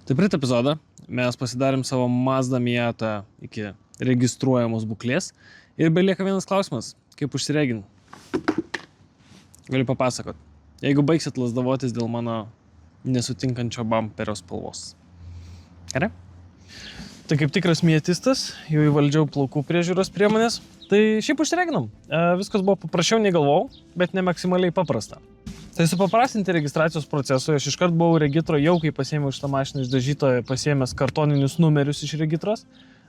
Tai praeitą epizodą mes pasidarėm savo Mazda Miata iki registruojamos būklės ir belieka vienas klausimas, kaip užsiregin. Galiu papasakot, jeigu baigsit lasdavotis dėl mano nesutinkančio bamperio spalvos. Gerai? Tai kaip tikras mietistas, jau įvaldžiau plaukų priežiūros priemonės, tai šiaip užsireginom. Viskas buvo paprasčiau nei galvojau, bet ne maksimaliai paprasta. Tai supaprastinti registracijos procesui, aš iškart buvau regitro, jau kai pasiėmiau šitą mašiną iš dažytojo, pasiėmęs kartoninius numerius iš regitros,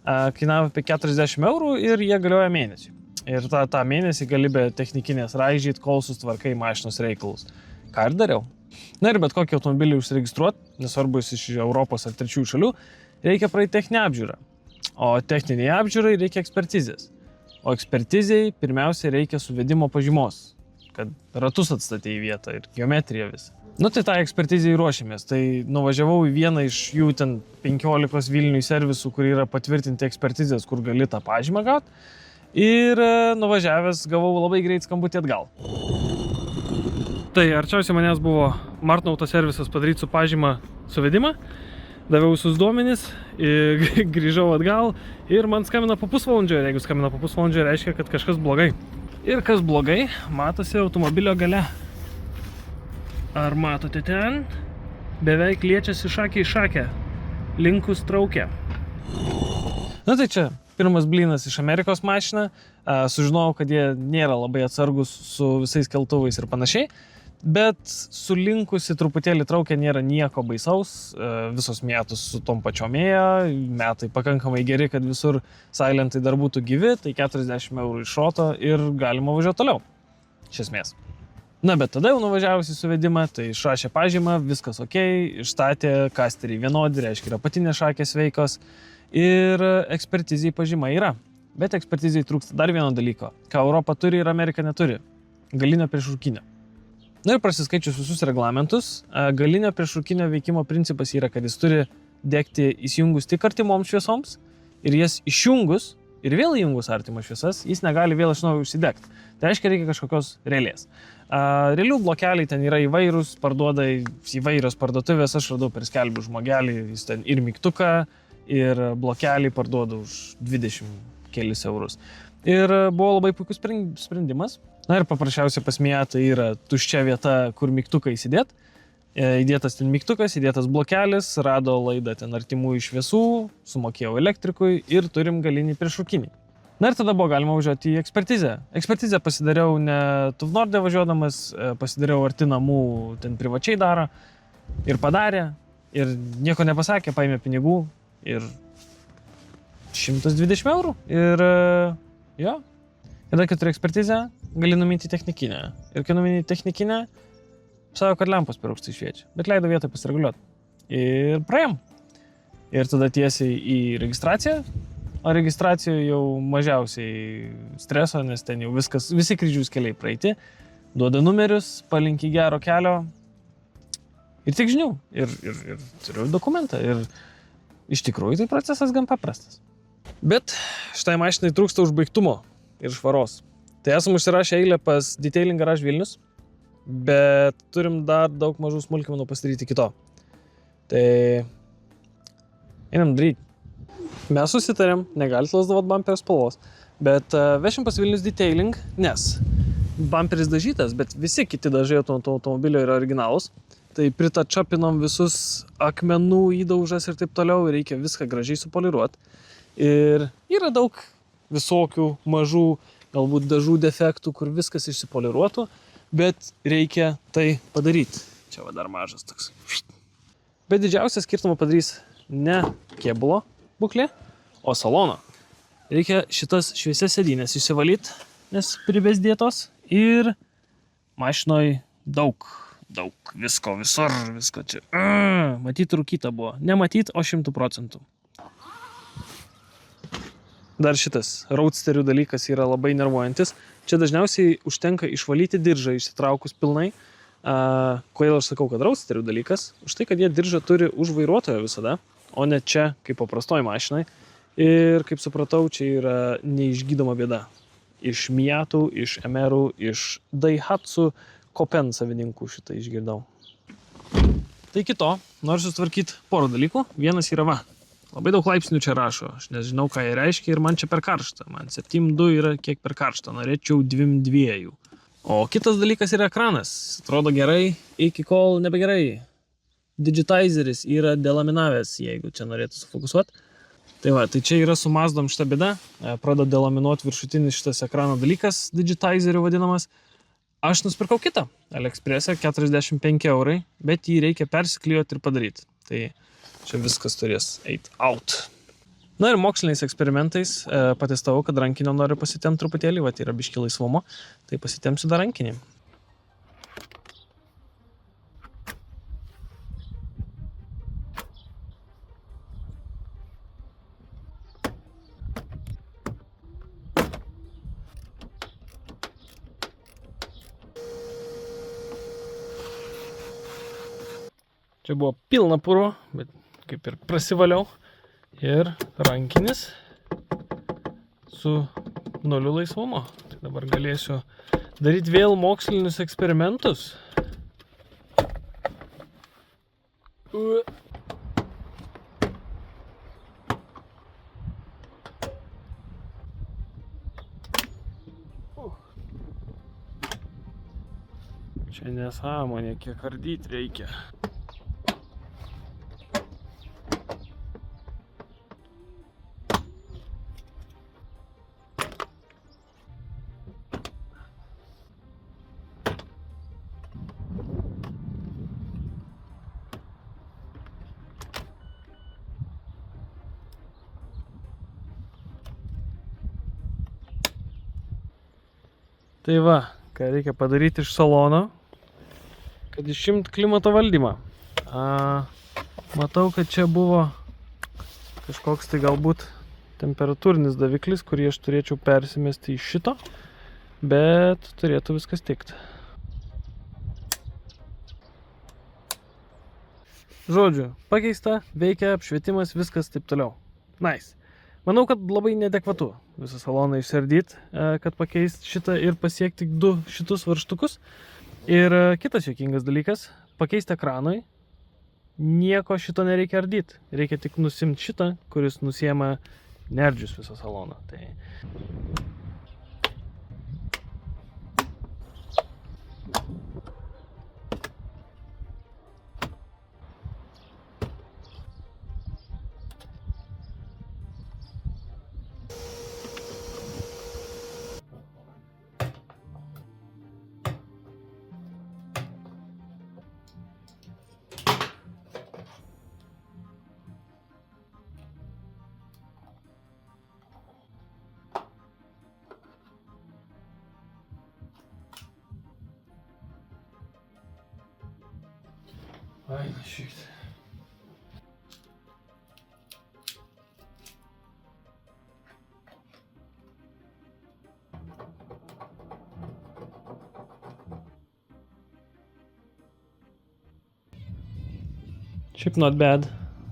kainavo apie 40 eurų ir jie galioja mėnesį. Ir tą mėnesį gali be technikinės raižyt, kol sustvarkai mašinos reikalus. Ką ir dariau. Na ir bet kokį automobilį užsiregistruoti, nesvarbu jis iš Europos ar trečiųjų šalių, reikia praeiti techninę apžiūrą. O techniniai apžiūrai reikia ekspertizės. O ekspertizei pirmiausia reikia suvedimo pažymos, kad ratus atstatė į vietą ir geometriją visą. Nu tai tą ekspertizijai ruošėmės. Tai nuvažiavau į vieną iš jų ten 15 Vilniui servisų, kur yra patvirtinti ekspertizės, kur gali tą pažymą gauti. Ir nuvažiavęs gavau labai greit skambutį atgal. Tai arčiausiai manęs buvo Martin Auto servisas padaryti su pažyma suvedimą. Daviau visus duomenis, grįžau atgal ir man skambina po pusvalandžio. Ir jeigu skambina po pusvalandžio, reiškia, kad kažkas blogai. Ir kas blogai, matosi automobilio gale. Ar matote ten? Beveik liečiasi šakė į šakę. Linkus traukia. Na tai čia pirmas blynas iš Amerikos mašina. Sužinojau, kad jie nėra labai atsargus su visais keltuvais ir panašiai. Bet sulinkusi truputėlį traukia nėra nieko baisaus. Visos metus su tom pačiom ėjo. Metai pakankamai geri, kad visur silentai dar būtų gyvi. Tai 40 eurų iš šoto ir galima važiuoti toliau. Iš esmės. Na, bet tada jau nuvažiavus į suvedimą, tai išrašė pažymą, viskas ok, išstatė kasteriai vienodi, reiškia yra patinės šakės veikos. Ir ekspertizijai pažyma yra. Bet ekspertizijai trūksta dar vieno dalyko. Ką Europa turi ir Amerika neturi. Galinio priešrūkinio. Na ir prasiskaičius visus reglamentus, galinio priešrūkinio veikimo principas yra, kad jis turi degti įsijungus tik artimoms šviesoms ir jas išjungus ir vėl įjungus artimas šviesas, jis negali vėl iš naujo užsidegti. Tai reiškia, reikia kažkokios relės. Realių blokeliai ten yra įvairūs, parduoda įvairios parduotuvės, aš radau per skelbių žmogelį, jis ten ir mygtuką, ir blokelį parduoda už 20 kelis eurus. Ir buvo labai puikus sprendimas. Na ir paprasčiausiai pas Miatą yra tuščia vieta, kur mygtuką įsidėt. Įdėtas ten mygtukas, įdėtas blokelis, rado laidą ten artimųjų šviesų, sumokėjau elektrikui ir turim galinį priešrūkinį. Na ir tada buvo galima važiuoti į ekspertizę. Ekspertizę pasidariau ne Tuvnorde važiuodamas, pasidariau arti namų, ten privačiai daro. Ir padarė, ir nieko nepasakė, paėmė pinigų ir 120 eurų. Ir jo, kada turi ekspertizę, gali numinti technikinę. Ir kai numinti technikinę, savo, kad lempos per aukštai šviečia. Bet leido vietoj pasireguliuoti. Ir praėjom. Ir tada tiesiai į registraciją. O registracijoje jau mažiausiai streso, nes ten jau viskas, visi kryžiaus keliai praeiti. Duoda numerius, palinki gero kelio. Ir tik žinių. Ir turiu dokumentą. Ir iš tikrųjų tai procesas gan paprastas. Bet štai mašinai trūksta užbaigtumo ir švaros. Tai esam užsirašę eilę pas Detailing Garage Vilnius, bet turim dar daug mažų smulkmenų pasidaryti kito. Tai einam daryti. Mes susitarėm, negalit lasdavot bamperio spalvos, bet vešim pas Vilnius Detailing, nes bamperis dažytas, bet visi kiti dažai automobilio yra originalūs. Tai pritačapinom visus akmenų įdaužas ir taip toliau, reikia viską gražiai supoliruoti. Ir yra daug visokių mažų, galbūt dažų defektų, kur viskas išsipoliruotų, bet reikia tai padaryti. Čia va dar mažas toks. Bet didžiausią skirtumą padarys ne kėbulo būklė, o salono. Reikia šitas šviesias sėdynės išsivalyti, nes pribesdėtos ir mašinoj daug visko, visur, visko čia. Matyt, rūkyta buvo. Nematyt, o 100%. Dar šitas roadsterių dalykas yra labai nervuojantis. Čia dažniausiai užtenka išvalyti diržą, išsitraukus pilnai. Kodėl aš sakau, kad roadsterių dalykas? Už tai, kad jie diržą turi už vairuotojo visada, o ne čia, kaip paprastoj mašinai. Ir kaip supratau, čia yra neišgydoma bėda. Iš Miatų, iš Emerų, iš Daihatsu, Kopen savininkų šitą išgirdau. Tai kito, noriu sutvarkyti porą dalykų. Vienas yra va. Labai daug laipsnių čia rašo. Aš nežinau, ką jie reiškia ir man čia per karšta. Man 7,2 yra kiek per karšta. Norėčiau 2,2. O kitas dalykas yra ekranas. Atrodo gerai, iki kol nebegerai. Digitizeris yra delaminavęs, jeigu čia norėtų sufokusuoti. Tai va, tai čia yra su Mazdom šita bėda. Pradeda delaminuoti viršutinis šitas ekrano dalykas, digitizeriu vadinamas. Aš nusipirkau kitą AliExpress'e 45 €, bet jį reikia persiklijuoti ir padaryti. Tai čia viskas turės eiti out. Na ir moksliniais eksperimentais patestavau, kad rankinio noriu pasitemti truputėlį, va, tai yra biški laisvumo, tai pasitemsiu dar rankinį. Čia buvo pilna puro, bet kaip ir prasivaliau. Ir rankinis su 0 laisvumo. Tai dabar galėsiu daryti vėl mokslinius eksperimentus. Čia nesąmonė, kiek ardyti reikia. Tai va, ką reikia padaryti iš salono, kad išimt klimato valdymą. Matau, kad čia buvo kažkoks tai galbūt temperatūrinis daviklis, kurį aš turėčiau persimesti iš šito, bet turėtų viskas tikti. Žodžiu, pakeista, veikia, apšvietimas, viskas taip toliau. Nice. Manau, kad labai neadekvatu visą saloną išsiardyti, kad pakeisti šitą ir pasiekti 2 šitus varžtukus. Ir kitas juokingas dalykas, pakeisti ekranui, nieko šito nereikia ardyti. Reikia tik nusimti šitą, kuris nusiema neardžius visą saloną. Tai... Ai, na šit. Šiaip not bad,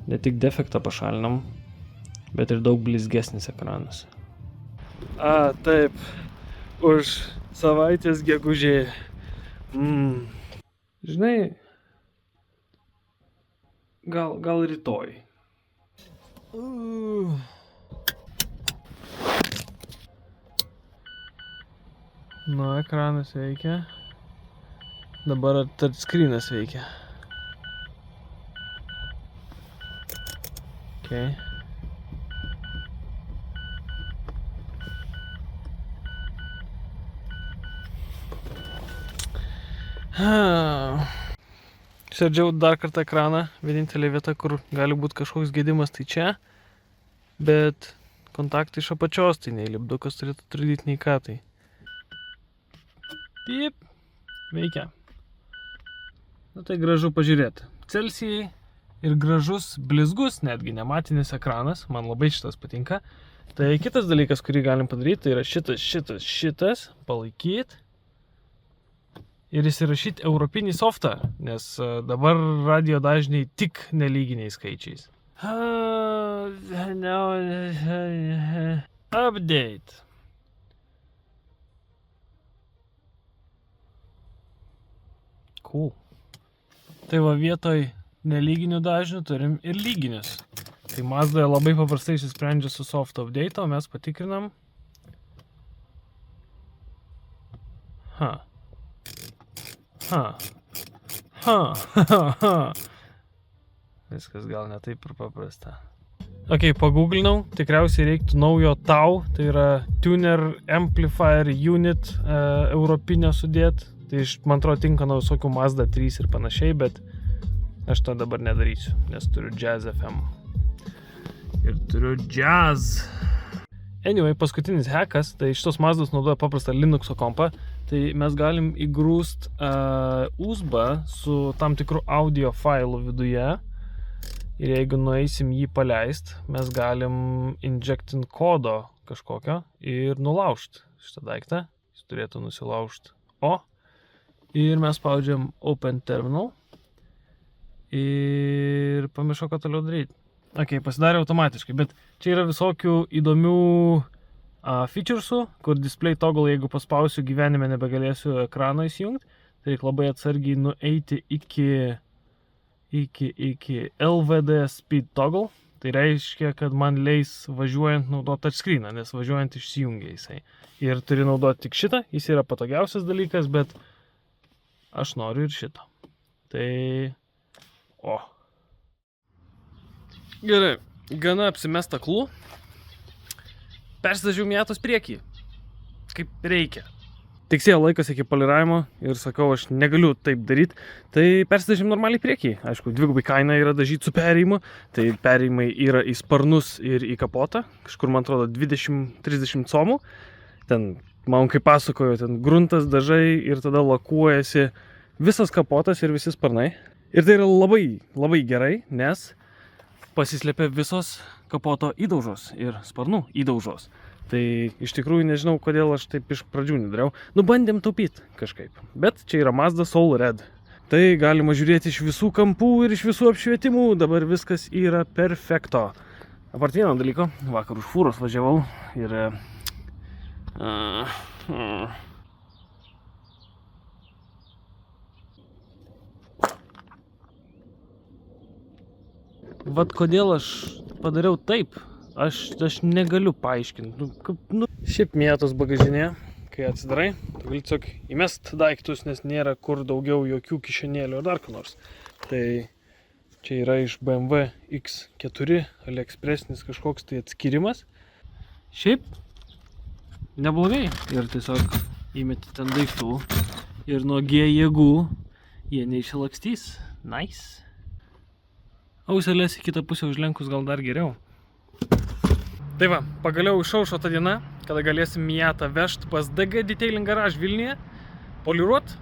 ne tik defektą pašalinam, bet ir daug blizgesnis ekranas. Taip, už savaitės gegužė. Žinai, gal rytoj. Nu, ekranas veikia. Dabar touchscreen'as veikia. Okay. Išardžiau dar kartą ekraną. Vienintelė vieta, kur gali būti kažkoks gedimas, tai čia. Bet kontaktai iš apačios, tai nei lipdukas turėtų trukdyti, nei ką tai. Pip. Veikia. Na tai gražu pažiūrėti. Celsijai ir gražus, blizgus, netgi nematinis ekranas. Man labai šitas patinka. Tai kitas dalykas, kurį galim padaryti, tai yra šitas. Palaikyti. Ir įsirašyti europinį softą, nes dabar radio dažniai tik nelyginiais skaičiais. Update. Cool. Tai va vietoj nelyginių dažnių, turim ir lyginius. Tai Mazda labai paprastai išsisprendžia su soft update, o mes patikrinam. Viskas gal ne taip ir paprasta. Ok, paguglinau, tikriausiai reiktų naujo TAU, tai yra Tuner Amplifier Unit europinio sudėt. Tai man atrodo tinka nuo visokių Mazda 3 ir panašiai, bet aš to dabar nedarysiu, nes turiu Jazz FM. Ir turiu Jazz. Anyway, paskutinis hackas, tai šitos Mazdos naudoja paprastą Linuxo kompą, tai mes galim įgrūst USB su tam tikru audio failu viduje. Ir jeigu nueisim jį paleist, mes galim injectint kodo kažkokio ir nulaužt šitą daiktą. Jis turėtų nusilaužt O. Ir mes spaudžiam Open Terminal. Ir pamiršau, ką toliau daryti. Ok, pasidarė automatiškai, bet čia yra visokių įdomių featuresų, kur display toggle, jeigu paspausiu gyvenime nebegalėsiu ekraną įsijungti, tai reikia labai atsargiai nueiti iki LVD speed toggle. Tai reiškia, kad man leis važiuojant naudoti touchscreeną, nes važiuojant išsijungia jisai. Ir turi naudoti tik šitą, jis yra patogiausias dalykas, bet aš noriu ir šitą. Tai... O. Gerai, gana apsimesta aklu. Persidažiau Miatos priekį. Kaip reikia. Tiksėjo laikas iki poliravimo ir sakau, aš negaliu taip daryti, tai persidažym normaliai priekį. Aišku, dvigubai kaina yra dažyti su perėjimu, tai perėjimai yra į sparnus ir į kapotą, kažkur man atrodo 20-30 comų. Ten, man kaip pasakojo, ten gruntas, dažai ir tada lakuojasi visas kapotas ir visi sparnai. Ir tai yra labai, labai gerai, nes pasislėpia visos kapoto įdaužos ir sparnų įdaužos. Tai iš tikrųjų nežinau, kodėl aš taip iš pradžių nedariau. Nu, bandėm taupyti kažkaip. Bet čia yra Mazda Soul Red. Tai galima žiūrėti iš visų kampų ir iš visų apšvietimų. Dabar viskas yra perfekto. Apart vieno dalyko, vakar už fūros važiavau ir... Vat kodėl aš padariau taip. Aš negaliu paaiškinti. Šiaip Miatos bagažinė, kai atsidarai, tu gali tiesiog įmest daiktus, nes nėra kur daugiau jokių kišenėlių ar dar ko nors. Tai čia yra iš BMW X4 AliExpressinis kažkoks tai atskirimas. Šiaip neblogai. Ir tiesiog įmeti ten daiktų ir nuo G jėgų jie neišsilakstys. Nice. Auselės į kitą pusę užlenkus gal dar geriau. Tai va, pagaliau išaušo ta diena, kada galėsim Miatą vežt pas DG Detailing Garage Vilniuje, poliruot,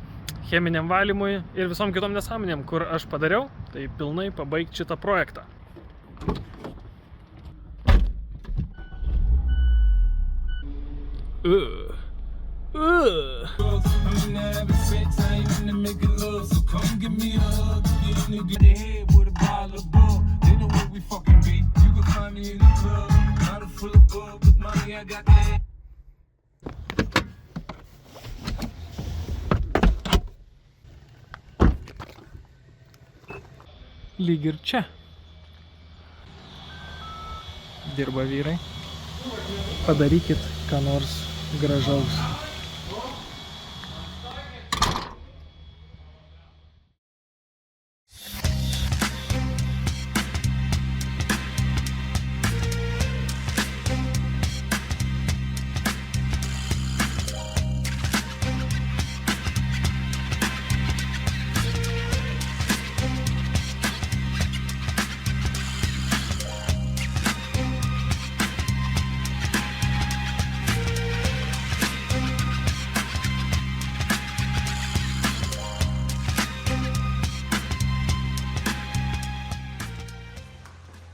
cheminiam valymui ir visom kitom nesąmonėm, kur aš padariau, tai pilnai pabaigti šitą projektą. Lyg ir čia dirba vyrai. Padarykit ką nors gražaus.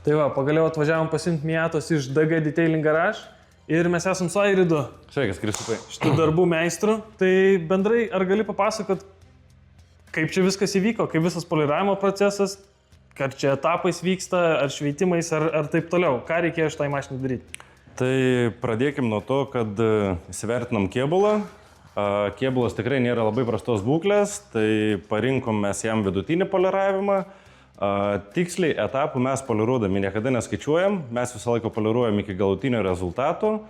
Tai va, pagaliau atvažiavom pasiimti Miatos iš DG Detailing Garage ir mes esam su Airidu. Sveikas, Kristupai. Šitų darbų meistrų. Tai bendrai, ar gali papasakot, kaip čia viskas įvyko, kaip visas poliravimo procesas, ar čia etapais vyksta, ar šveitimais, ar taip toliau. Ką reikėjo šitai mašinai daryti? Tai pradėkim nuo to, kad įsivertinom kėbulą. Kėbulas tikrai nėra labai prastos būklės, tai parinkom mes jam vidutinį poliravimą. Tiksliai etapų mes poliruodami niekada neskaičiuojam, mes visą laiką poliruojam iki galutinio rezultato.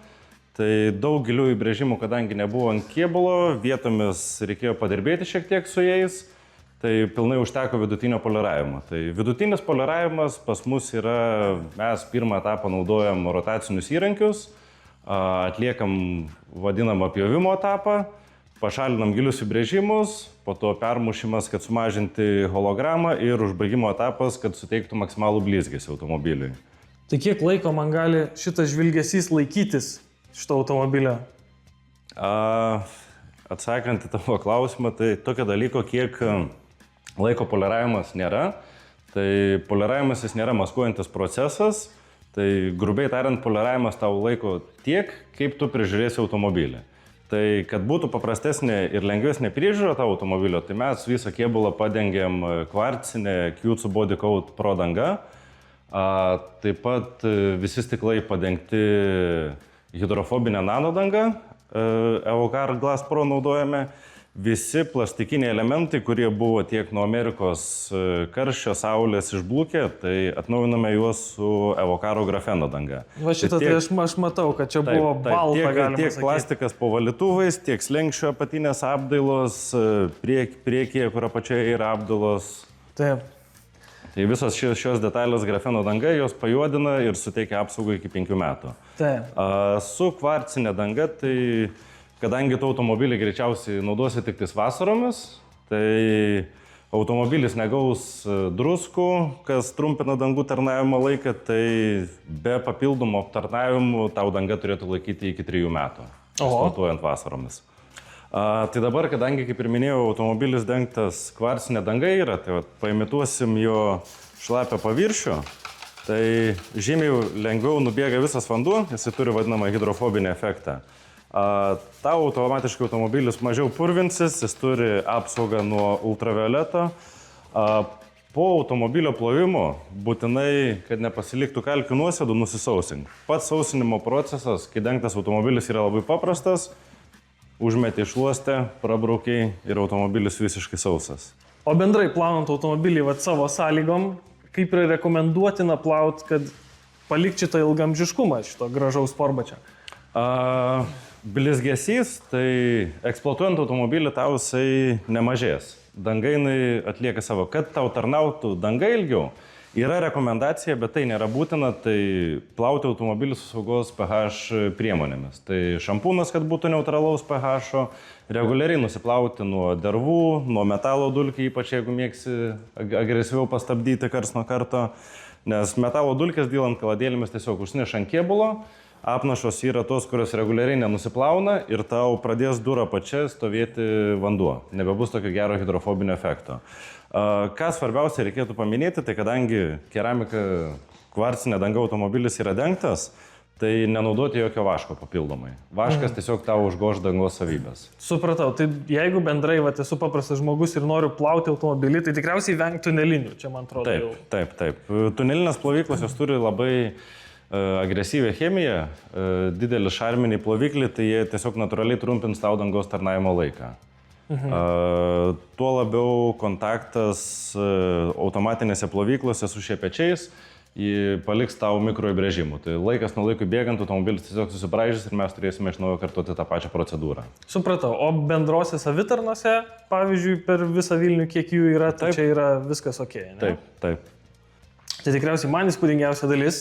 Tai daug gilių įbrėžimų, kadangi nebuvo ant kėbulo, vietomis reikėjo padirbėti šiek tiek su jais, tai pilnai užteko vidutinio poliravimo. Tai vidutinis poliravimas pas mus yra, mes pirmą etapą naudojam rotacinius įrankius, atliekam vadinamą pjovimo etapą, pašalinam gilius įbrėžimus, po to permušimas, kad sumažinti hologramą ir užbaigimo etapas, kad suteiktų maksimalų blizgesį automobiliui. Tai kiek laiko man gali šitas žvilgesys laikytis šito automobilio? Atsakant į tavo klausimą, tai tokio dalyko, kiek laiko poliravimas nėra. Tai poliravimas jis nėra maskuojantis procesas. Tai grubiai tariant, poliravimas tau laiko tiek, kaip tu prižiūrėsi automobilį. Tai kad būtų paprastesnė ir lengvesnė priežiūra tavo automobilio, tai mes visą kėbulą padengiam kvarcinę Kyucu Body Coat Pro danga. Taip pat visi stiklai padengti hidrofobinę nano dangą, Evocar Glass Pro naudojame. Visi plastikiniai elementai, kurie buvo tiek nuo Amerikos karščio saulės išblūkę, tai atnaujiname juos su Evocaro grafeno danga. Va šitą tai aš matau, kad čia buvo balta, galima tiek plastikas po valytuvais, tiek slenkščio apatinės apdailos, priekyje, kur apačioje yra apdailos. Taip. Tai visos šios detalės grafeno danga, jos pajuodina ir suteikia apsaugą iki 5 metų. Taip. Su kvarcinė danga, tai kadangi tu automobilį greičiausiai naudosi tik tais vasaromis, tai automobilis negaus druskų, kas trumpina dangų tarnavimo laiką, tai be papildomų aptarnavimų tau danga turėtų laikyti iki 3 metų, eksploatuojant vasaromis. Tai dabar, kadangi, kaip ir minėjau, automobilis dengtas kvarcinė danga yra, tai paimituosim jo šlapę paviršių, tai žymiai lengviau nubėga visas vanduo, jisai turi vadinamą hidrofobinį efektą. Tau automatiškai automobilis mažiau purvinsis, jis turi apsaugą nuo ultravioleto. Po automobilio plovimo būtinai, kad nepasiliktų kalkių nuosėdų, nusisausink. Pats sausinimo procesas, kai dengtas automobilis, yra labai paprastas. Užmeti išluostę, prabraukiai ir automobilis visiškai sausas. O bendrai plaunant automobilį savo sąlygom, kaip yra rekomenduotina plaut, kad palikti šitą ilgamžiškumą šito gražaus sportbačio? Blizgesys, tai eksploatuojant automobilį tau jisai nemažės. Dangainai atlieka savo, kad tau tarnautų danga ilgiau. Yra rekomendacija, bet tai nėra būtina, tai plauti automobilį su saugos pH priemonėmis. Tai šampūnas, kad būtų neutralaus pH, reguliariai nusiplauti nuo dervų, nuo metalo dulkių, ypač jeigu mėgsi agresyviau pastabdyti karts nuo karto, nes metalo dulkės dylant kaladėlėmis tiesiog užsineša ant kėbulo. Apnašos yra tos, kurios reguliariai nenusiplauna ir tau pradės durą pačia stovėti vanduo. Nebebus tokio gero hidrofobinio efekto. Ką svarbiausia reikėtų paminėti, tai kadangi keramika kvarcinė danga automobilis yra dengtas, tai nenaudoti jokio vaško papildomai. Vaškas tiesiog tau užgoš dangos savybės. Supratau, tai jeigu bendrai esu paprastas žmogus ir noriu plauti automobilį, tai tikriausiai venk tunelinių, čia man atrodo jau. Taip. Tunelinės plovyklos jos turi labai agresyvę chemiją, didelį šarminį ploviklį, tai jie tiesiog natūraliai trumpins tau dangos tarnavimo laiką. Tuo labiau kontaktas automatinėse plovyklose su šepečiais paliks tau mikroįbrėžimų. Tai laikas nuo laiko bėgant automobilis tiesiog susibraižys ir mes turėsime iš naujo kartuoti tą pačią procedūrą. Supratau, o bendrose savitarnose, pavyzdžiui, per visą Vilnių, kiek jų yra, tai čia yra viskas ok, ne? Taip. Tai tikriausiai man įspūdingiausia dalis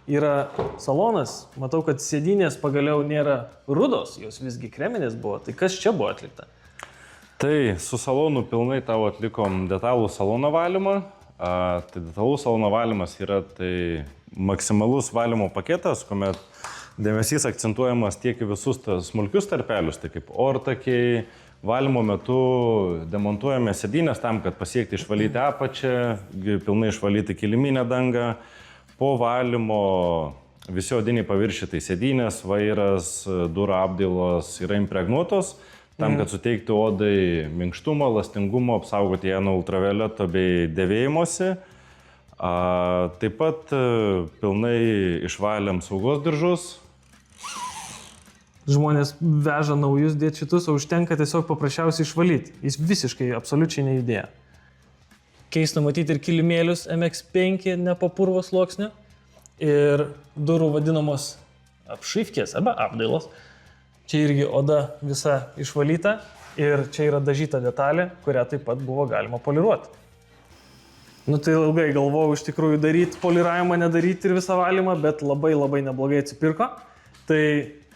yra salonas. Matau, kad sėdynės pagaliau nėra rudos, jos visgi kreminės buvo. Tai kas čia buvo atlikta? Tai su salonu pilnai tau atlikom detalų salono valymą. Tai detalų salono valymas yra tai maksimalus valymo paketas, kuomet dėmesys akcentuojamas tiek į visus smulkius tarpelius, tai kaip ortakiai. Valymo metu demontuojame sėdynės tam, kad pasiekti išvalyti apačią, pilnai išvalyti kiliminę dangą. Po valymo visi odiniai paviršiai, tai sėdynės, vairas, durų apdailos yra impregnuotos, tam, kad suteiktų odai minkštumo, elastingumo, apsaugoti ją nuo ultravioleto bei dėvėjimosi. Taip pat pilnai išvalėm saugos diržus. Žmonės veža naujus dėti šitus, o užtenka tiesiog paprasčiausiai išvalyti. Jis visiškai, absoliučiai nejudėja. keista matyti ir kilimėlius MX5 nepapurvo sluoksnio ir durų vadinamos apšyfkės arba apdailos. Čia irgi oda visa išvalyta ir čia yra dažyta detalė, kurią taip pat buvo galima poliruoti. Nu tai ilgai galvojau iš tikrųjų daryti poliravimą, nedaryti ir visą valymą, bet labai neblogai atsipirko. Tai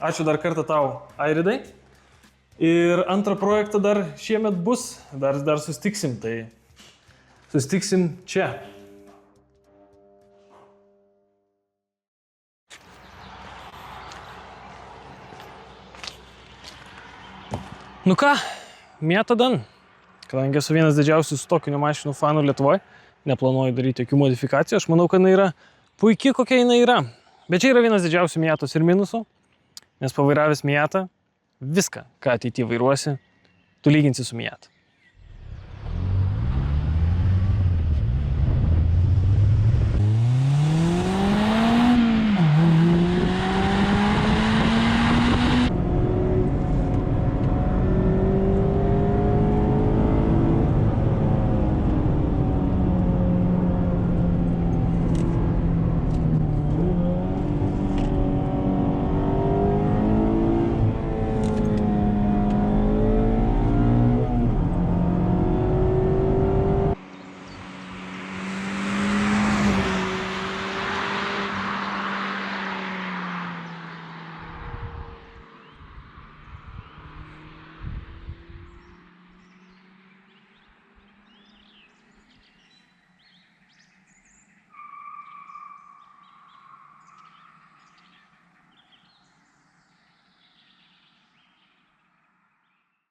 ačiū dar kartą tau, Airidai. Ir antrą projektą dar šiemet bus, dar sustiksim, tai sustiksim čia. Nu ką, mėta dan. Kadangi esu vienas didžiausių stokinių mašinų fanų Lietuvoje, neplanuoju daryti jokių modifikacijų, aš manau, kad jinai yra puikiai, kokia jinai yra. Bet čia yra vienas didžiausių Miatos ir minusų, nes pavairavęs Miatą, viską, ką ateityje vairuosi, tu lyginsi su Miata.